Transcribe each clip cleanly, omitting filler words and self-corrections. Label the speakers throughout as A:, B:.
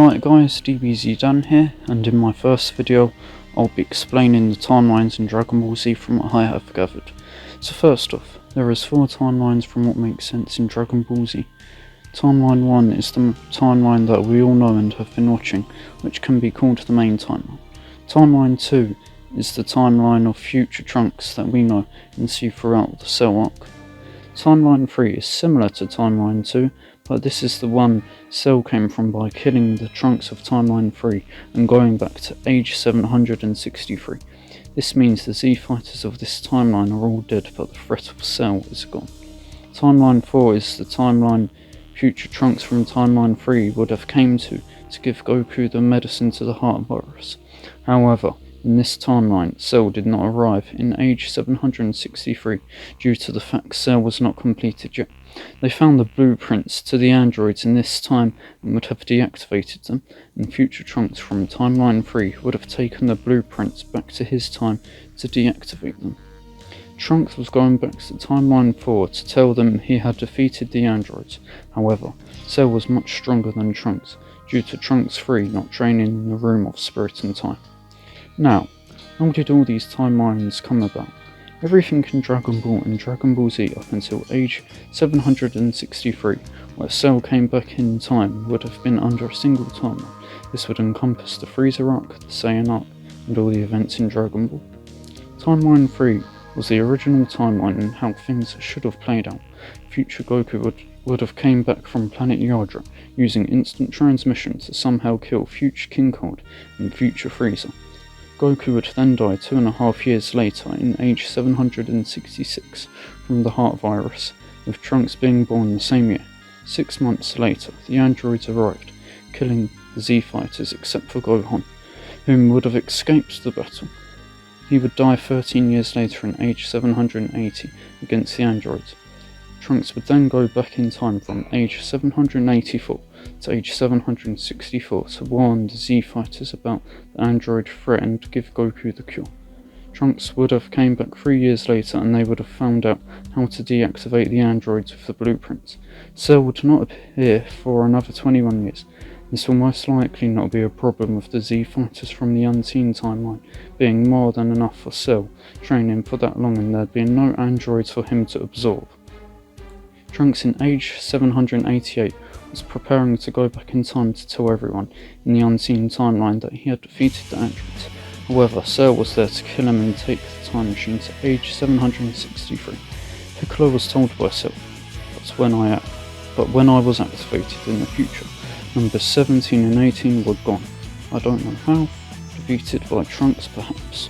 A: Alright guys, DBZDan here, and in my first video I'll be explaining the timelines in Dragon Ball Z from what I have gathered. So first off, there is 4 timelines from what makes sense in Dragon Ball Z. Timeline 1 is the timeline that we all know and have been watching, which can be called the main timeline. Timeline 2 is the timeline of future Trunks that we know and see throughout the Cell arc. Timeline 3 is similar to Timeline 2, but this is the one Cell came from by killing the Trunks of Timeline 3 and going back to age 763. This means the Z fighters of this timeline are all dead, but the threat of Cell is gone. Timeline 4 is the timeline future Trunks from Timeline 3 would have came to give Goku the medicine to the heart virus. However, in this timeline, Cell did not arrive in age 763 due to the fact Cell was not completed yet. They found the blueprints to the androids in this time and would have deactivated them, and future Trunks from Timeline 3 would have taken the blueprints back to his time to deactivate them. Trunks was going back to Timeline 4 to tell them he had defeated the androids. However, Cell was much stronger than Trunks, due to Trunks 3 not training in the Room of Spirit and Time. Now, how did all these timelines come about? Everything in Dragon Ball and Dragon Ball Z up until age 763, where Cell came back in time, would have been under a single timeline. This would encompass the Frieza arc, the Saiyan arc, and all the events in Dragon Ball. Timeline 3 was the original timeline and how things should have played out. Future Goku would have came back from planet Yadra, using instant transmission to somehow kill future King Cold and future Frieza. Goku would then die 2.5 years later in age 766 from the heart virus, with Trunks being born the same year. 6 months later, the androids arrived, killing the Z fighters except for Gohan, whom would have escaped the battle. He would die 13 years later in age 780 against the androids. Trunks would then go back in time from age 784 to age 764 to warn the Z fighters about the android threat and give Goku the cure. Trunks would have came back 3 years later and they would have found out how to deactivate the androids with the blueprints. Cell would not appear for another 21 years. This will most likely not be a problem with the Z fighters from the Unseen timeline being more than enough for Cell training for that long and there being no androids for him to absorb. Trunks in age 788 was preparing to go back in time to tell everyone in the Unseen timeline that he had defeated the androids. However, Cell was there to kill him and take the time machine to age 763. Piccolo was told by Cell, but when I was activated in the future, numbers 17 and 18 were gone. I don't know how, defeated by Trunks perhaps.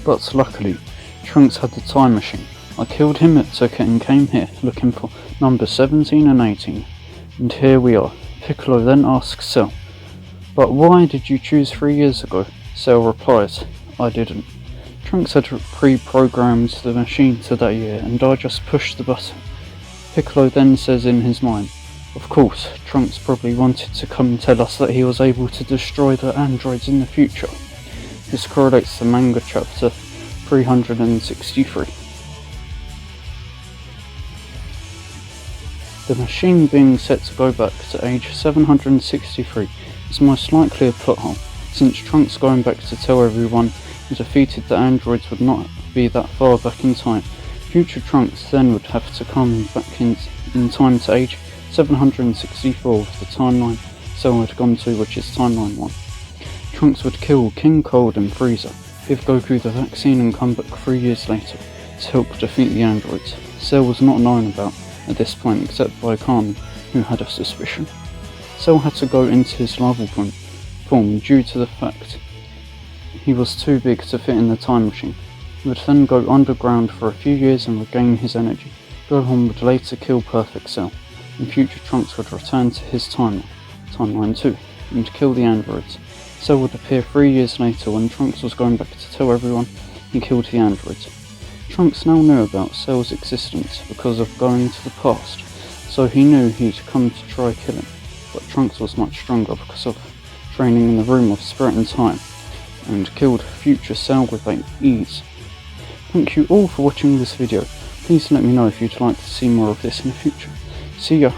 A: But luckily, Trunks had the time machine. I killed him, took it and came here, looking for numbers 17 and 18. And here we are. Piccolo then asks Cell, "But why did you choose 3 years ago?" Cell replies, "I didn't. Trunks had pre-programmed the machine to that year and I just pushed the button." Piccolo then says in his mind, "Of course, Trunks probably wanted to come and tell us that he was able to destroy the androids in the future." This correlates to manga chapter 363. The machine being set to go back to age 763 is most likely a plot hole, since Trunks going back to tell everyone he defeated the androids would not be that far back in time. Future Trunks then would have to come back in time to age 764 with the timeline Cell had gone to, which is timeline 1. Trunks would kill King Cold and Frieza, give Goku the vaccine and come back 3 years later to help defeat the androids. Cell was not known about at this point except by Kami, who had a suspicion. Cell had to go into his larval form due to the fact he was too big to fit in the time machine. He would then go underground for a few years and regain his energy. Gohan would later kill Perfect Cell, and future Trunks would return to his timeline 2, and kill the androids. Cell would appear 3 years later when Trunks was going back to tell everyone he killed the androids. Trunks now knew about Cell's existence because of going to the past, so he knew he'd come to try kill him, but Trunks was much stronger because of training in the Room of Spirit and Time, and killed future Cell with ease. Thank you all for watching this video. Please let me know if you'd like to see more of this in the future. See ya!